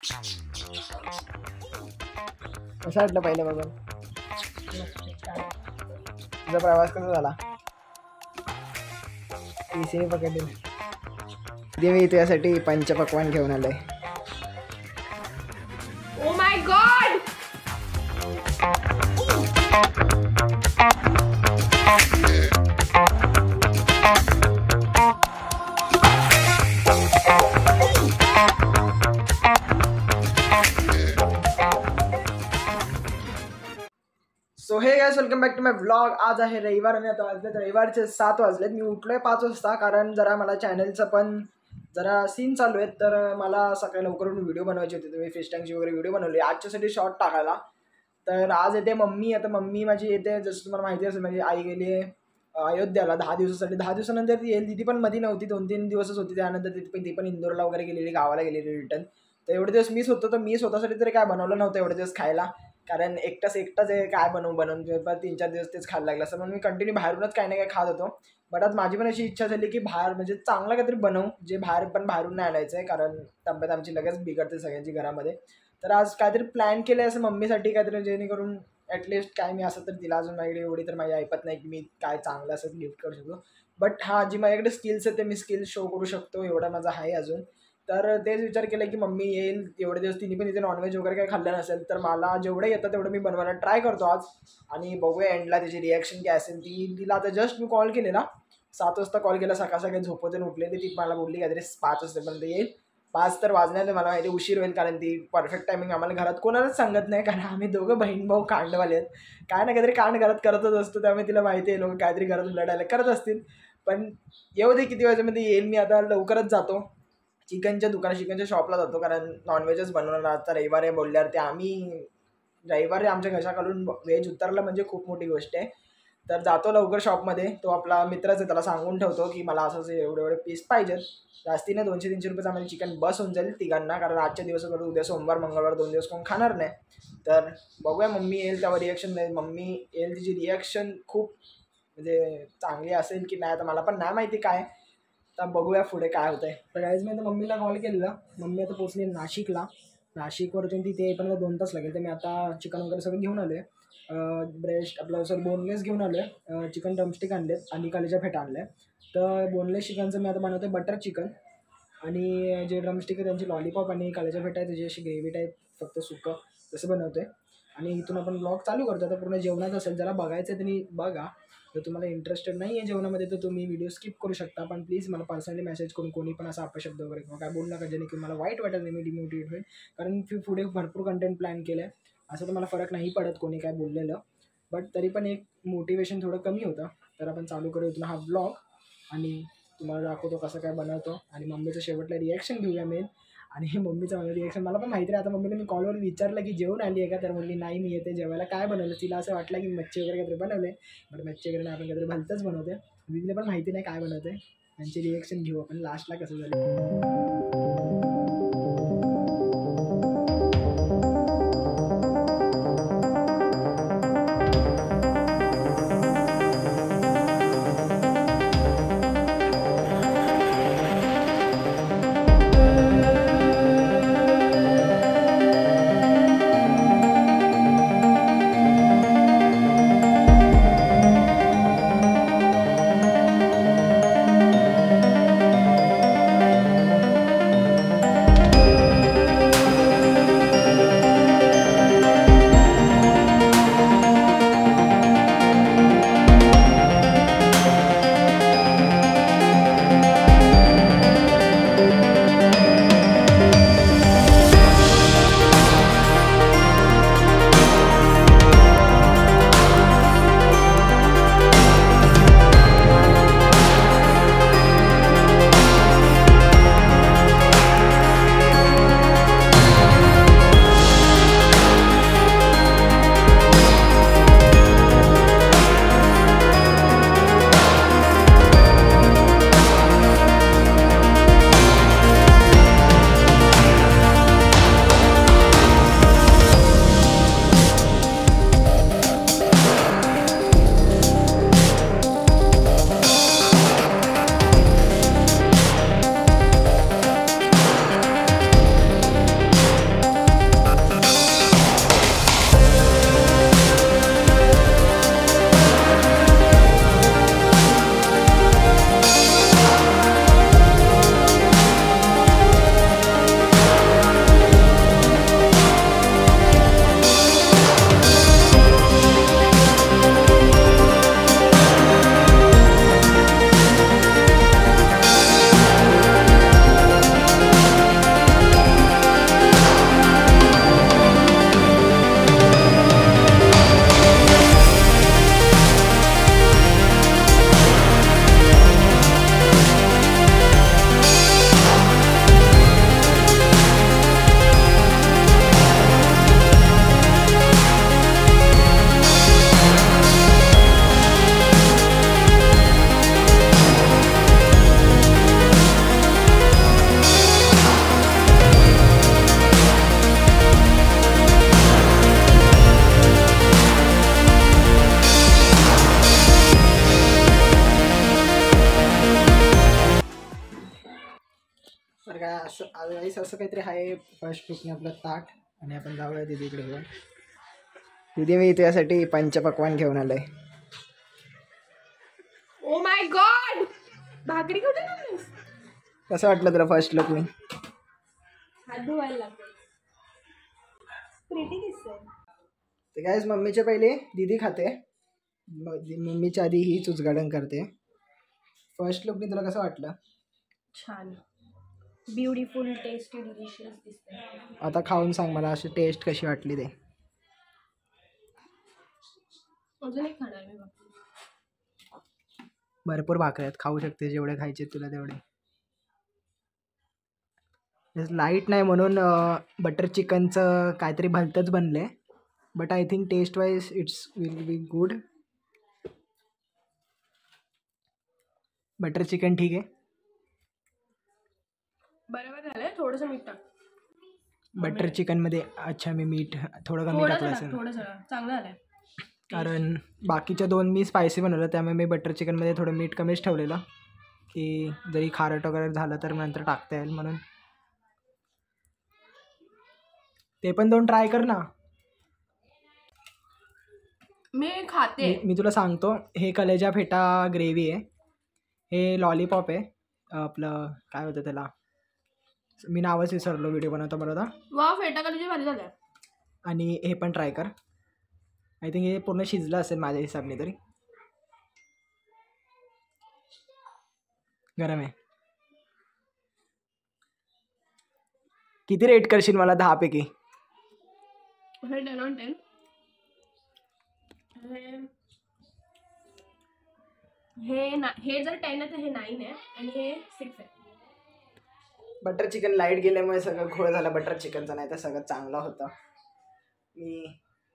कसं वाटलं पहिलं बघून? तुझा प्रवास कसा झाला? पीसीने पकडले. मी तुझ्यासाठी पंचपक्वान घेऊन आलोय. Oh my god. So hey guys, welcome back to my vlog. आज आहे रविवार आणि आता वाजलेत रविवारचे 7 वाजलेत. मी उठलोय 5 वाजता कारण जरा मला चॅनलचं पण जरा सीन चालू आहेत. तर मला सकाळी लवकर व्हिडिओ बनवायचे होते. तुम्ही फिश टँकची वगैरे व्हिडिओ बनवली आजच्यासाठी शॉर्ट टाकायला. तर आज येते मम्मी. आता मम्मी माझी येते, जसं तुम्हाला माहिती असेल माझी आई गेली आहे अयोध्याला 10 दिवसासाठी. 10 दिवसानंतर ती येईल. दिदी पण मध्ये नव्हती, 2-3 दिवसच होती. त्यानंतर ती पण इंदोरला वगैरे गेलेली, गावाला गेलेली रिटर्न. तर एवढे दिवस मीच होतो. तर मी स्वतःसाठी तरी काय बनवलं नव्हतं एवढे दिवस खायला, कारण एकटाच आहे, काय बनवून 3-4 दिवस तेच खायला लागलं. असं म्हणून मी कंटिन्यू बाहेरूनच काही ना काही खात होतो. बट आज माझी पण अशी इच्छा झाली की बाहेर म्हणजे चांगलं काहीतरी बनवू, जे बाहेरून नाही आणायचं आहे, कारण तब्येत आमची लगेच बिघडते सगळ्यांची घरामध्ये. तर आज काहीतरी प्लॅन केलं आहे असं मम्मीसाठी, काहीतरी जेणेकरून ॲटलिस्ट काय मी असं तर तिला अजून माझ्याकडे एवढी तर माझी ऐपत नाही की मी काय चांगलं असं गिफ्ट करू शकतो. बट हां, जी माझ्याकडे स्किल्स आहेत ते मी स्किल्स शो करू शकतो, एवढा माझा आहे अजून. तर तेच विचार केला की मम्मी येईल एवढे दिवस, तिने पण इथे नॉनव्हेज वगैरे काही खाल्लं नसेल, तर मला जेवढं येतं तेवढं मी बनवायला ट्राय करतो आज. आणि बघूया एंडला त्याची रिॲक्शन काय असेल. तिला आता जस्ट मी कॉल केलेला 7 वाजता कॉल केला, सकाळी झोपतून उठले. तर ती मला बोलली काहीतरी 5 वाजतापर्यंत येईल. 5 तर वाजणार नाही, मला माहिती उशीर होईल, कारण ती परफेक्ट टायमिंग आम्हाला घरात कोणालाच सांगत नाही, कारण आम्ही दोघं बहीण भाऊ कांडवाले आहेत. काय ना काहीतरी कांड घरात करतच असतो, त्यामुळे तिला माहिती आहे लोक काहीतरी घरात लढायला करत असतील. पण येऊ दे, किती वाजेमध्ये येईल. मी आता लवकरच जातो चिकनच्या शॉपला जातो, कारण नॉनव्हेजच बनवणार. आता रविवार आहे बोलल्यावर ते आम्ही रविवारी आमच्या घशाखालून व्हेज उतरलं म्हणजे खूप मोठी गोष्ट आहे. तर जातो लवकर शॉपमध्ये. तो आपला मित्रच आहे, त्याला सांगून ठेवतो की मला असं एवढे पीस पाहिजेत. जास्ती नाही, 200-300 रुपयाचं आम्हाला चिकन बस होऊन जाईल तिघांना, कारण आजच्या दिवस उद्या सोमवार मंगळवार 2 दिवस कोण खाणार नाही. तर बघूया मम्मी येईल त्यावर रिॲक्शन देईल. मम्मी येईल, तिची रिॲक्शन खूप म्हणजे चांगली असेल की नाही आता मला पण नाही माहिती काय. तर बघूया पुढे काय होतं आहे. तर गाईज मी आता मम्मीला कॉल केलेला. मम्मी आता पोचली नाशिकला. नाशिकवरतून तिथे पण 2 तास लागेल. तर मी आता चिकन वगैरे सगळं घेऊन आलो आहे. ब्रेस्ट आपलं बोनलेस घेऊन आलो आहे. चिकन ड्रमस्टिक आणलेत आणि कलेजा फेटा आणलं आहे. तर बोनलेस चिकनचं मी आता बनवतो आहे बटर चिकन, आणि जे ड्रमस्टिक आहे त्यांची लॉलीपॉप आणि कलेजा फेटा आहे त्याची अशी ग्रेव्ही टाईप फक्त सुकं तसं बनवतो आहे. आणि इथून आपण ब्लॉग चालू करतो. आता पूर्ण जेवणात असेल, ज्याला बघायचं आहे त्यांनी बघा. जर तुम्हाला इंटरेस्टेड नाही आहे जेवणामध्ये तर तुम्ही व्हिडिओ स्किप करू शकता. पण प्लीज मला पर्सनली मेसेज करून कोणी पण असा अपशब्द वगैरे किंवा काय बोलू नका, जेणेकरून मला वाईट वाटत नाही, मी डिमोटिवेट होईल. कारण पुढे भरपूर कंटेंट प्लॅन केलं आहे, असं तर मला फरक नाही पडत कोणी काय बोललेलं. बट तरी पण एक मोटिवेशन थोडं कमी होतं. तर आपण चालू करू इथून हा ब्लॉग आणि तुम्हाला दाखवतो कसं काय बनवतो. आणि मम्मीचं शेवटला रिॲक्शन घेऊया मेन. आणि मम्मीचं माझं रिॲक्शन मला पण माहिती नाही. आता मम्मीने मी कॉलवर विचारलं की जेवण आली आहे का, तर म्हणली नाही मी येते जेवायला. काय बनवलं तिला असं वाटलं की मच्छी वगैरे काहीतरी बनवले, बट मच्छी वगैरे नाही, आपण काहीतरी भलतंच बनवते. दीदीला पण माहिती नाही काय बनवते. त्यांची रिॲक्शन घेऊ आपण लास्टला कसं झालं. गाईस असं काहीतरी आहे फर्स्ट लुकने आपलं ताट. आणि आपण जाऊया दीदीकडे घेऊन. दीदी मी तुझ्यासाठी पंचपक्वान घेऊन आलोय. ओ माय गॉड, भाकरी कुठे आणलीस? कसं वाटलं तुला फर्स्ट लुकने? हात धुवायला लागले. प्रिटी दिसते. ते गाईस मम्मीचे पहिले दीदी खाते, मम्मीच्या आधी हीच उद्घाटन करते. फर्स्ट लुकने तुला कसं वाटलं? छान, ब्युटिफुल, टेस्टी, डिलिशियस दिसते. आता खाऊन सांग मला अशी टेस्ट कशी वाटली ते. अजून एक खाणार मी भाकरी. भरपूर भाकरी आहेत, खाऊ शकते जेवढे खायचे तुला तेवढे. लाईट नाही म्हणून बटर चिकनचं काहीतरी भलतंच बनले. But I think taste wise it's will be good. Butter chicken ठीक आहे, बरोबर झालंय. थोडंसं मीठ टाक बटर चिकनमध्ये. अच्छा, मी मीठ थोडं कमी टाकलं असेल थोडंसं. चांगलं झालंय. कारण बाकीच्या 2 मी स्पायसी बनवलं, त्यामुळे मी बटर चिकनमध्ये थोडं मीठ कमीच ठेवलेलं की जरी खारट वगैरे झालं तर नंतर टाकता येईल म्हणून. ते पण 2 ट्राय कर ना. मी खाते. मी तुला सांगतो, हे कलेजा फेटा ग्रेव्ही आहे, हे लॉलीपॉप आहे आपलं, काय होतं त्याला, मी नावच विसरलो व्हिडिओ बनवता बनवता. वा, फेटा कलेजा भारी झालाय. आणि हे पण ट्राय कर. आय थिंक हे पूर्ण शिजलं असेल माझ्या हिसाबने तरी. गरम आहे. किती रेट करशील मला 10 पैकी? हे 10 on 10. हे जर 10 आहे तर हे 9 आहे आणि हे 6 आहे. बटर चिकन लाईट गेल्यामुळे सगळं घोळ झाला बटर चिकनचा, नाही तर सगळं चांगलं होतं. मी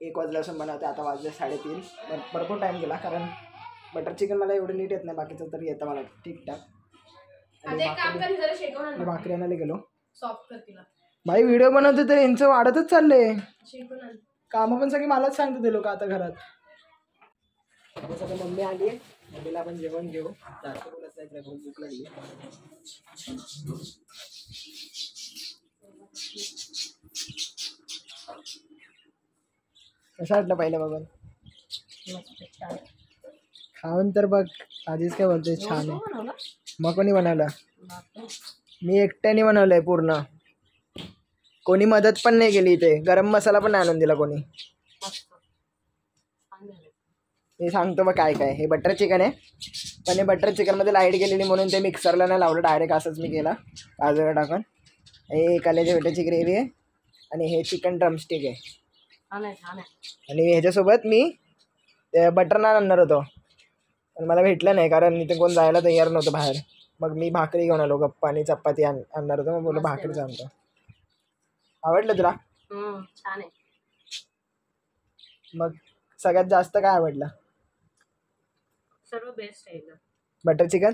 1 वाजल्यापासून बनवते, आता वाजले 3:30. भरपूर टाईम गेला कारण बटर चिकन मला एवढं नीट येत नाही, बाकीचं तरी येतं मला ठीकठाक. आणि भाकरी आणायला गेलो. सॉफ्ट कर तिला. भाई व्हिडिओ बनवते तर यांचं वाढतच चाललंय. कामं पण सगळी मलाच सांगते ते लोक आता घरात. आता सगळं मम्मी आली आहे, मम्मीला आपण जेवण घेऊ. जास्त बोलत नाही, तिला खूप भूक लागली. कसं वाटलं पहिलं बघून? खाऊन तर बघ, आधीच काय बोलते छान आहे. मग कोणी बनवलं? मी एकट्याने बनवलंय पूर्ण, कोणी मदत पण नाही केली. इथे गरम मसाला पण नाही आणून दिला कोणी. हे सांगतो मग काय काय. हे बटर चिकन आहे, पण हे बटर चिकनमध्ये लाईट गेलेली म्हणून ते मिक्सरला नाही लावलं, डायरेक्ट असंच मी केला काजूला टाकून. हे कलेजा फेट्याची ग्रेव्ही आहे आणि हे चिकन ड्रमस्टिक आहे. आणि ह्याच्यासोबत मी बटर नान आणणार होतो, पण मला भेटलं नाही कारण इथे कोण जायला तयार नव्हतं बाहेर. मग मी भाकरी घेऊन आलो, गप्पा आणि चपाती आणणार होतो. मग बोललो भाकरीच आणतो. आवडलं तुला? छान आहे. मग सगळ्यात जास्त काय आवडलं? सर्व बेस्ट आहे. Butter chicken.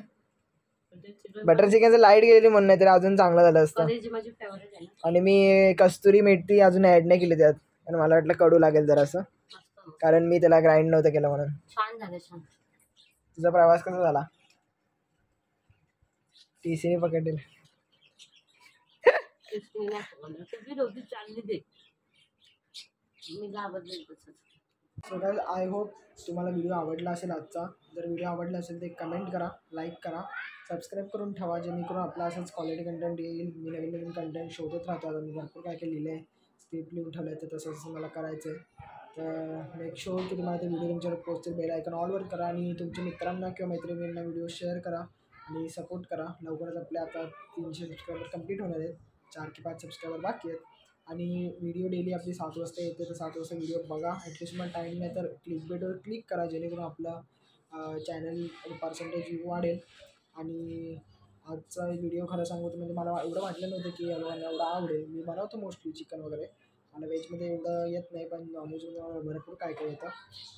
बटर चिकनचं लाईट गेलेली म्हणून नाही तर अजून चांगलं झालं असतं. माझी फेवरेट आहे. आणि मी कस्तुरी मेथी अजून ॲड नाही केली त्यात, आणि मला वाटलं कडू लागेल जरासं, कारण मी त्याला ग्राइंड नव्हतं केलं म्हणून. छान झालं. छान. तुझा प्रवास कसा झाला? TC पकडले. सो गाइस, आय होप तुम्हाला व्हिडिओ आवडला असेल आजचा. जर व्हिडिओ आवडला असेल तर कमेंट करा, लाईक करा, सबस्क्राईब करून ठेवा, जेणेकरून आपला असंच क्वालिटी कंटेंट येईल. मी नवीन नवीन कंटेंट शोधत राहतो. आता मी भरपूर काय काय लिहिलं आहे, स्क्रिप्ट लिहून ठेवलं आहे, तर तसं मला करायचं आहे. तर मेक शुअर की तुम्हाला ते व्हिडिओ तुमच्यावर पोहोचेल. बेल आयकॉन ऑलवर करा आणि तुमच्या मित्रांना किंवा मैत्रिणींना व्हिडिओ शेअर करा आणि सपोर्ट करा. लवकरच आपले आता 300 सबस्क्रायबर कंप्लीट होणार आहेत, 4 की 5 सबस्क्रायबर बाकी आहेत. आणि व्हिडिओ डेली आपली 7 वाजता येते, तर 7 वाजता व्हिडिओ बघा. ॲटलिस्ट मला टाईम नाही तर क्लिकबेटवर क्लिक करा, जेणेकरून आपला चॅनल पर्सेंटेज वाढेल. आणि आजचा व्हिडिओ खरं सांगू तर म्हणजे मला एवढं वाटलं नव्हतं की मला एवढं आवडेल. मी बनवतो मोस्टली चिकन वगैरे, मला व्हेजमध्ये एवढं येत नाही, पण नॉनव्हेजमध्ये मला भरपूर काय काय येतं.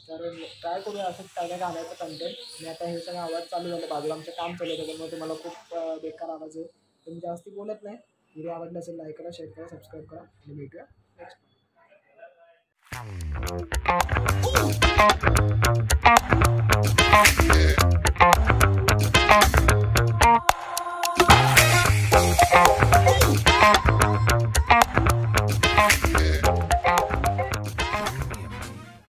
तर ट्राय करूया असंच काय काय घालायचं कंटेंट. आणि आता हे सगळं आवाज चालू झालं, बाजूला आमचं काम चालू होतं, त्यामुळे तुम्हाला खूप बेकार आवाज आहे. तर मी जास्ती बोलत नाही. व्हिडिओ आवडला असेल लाईक करा, शेअर करा, सबस्क्राईब करा आणि भेटूया नेक्स्ट.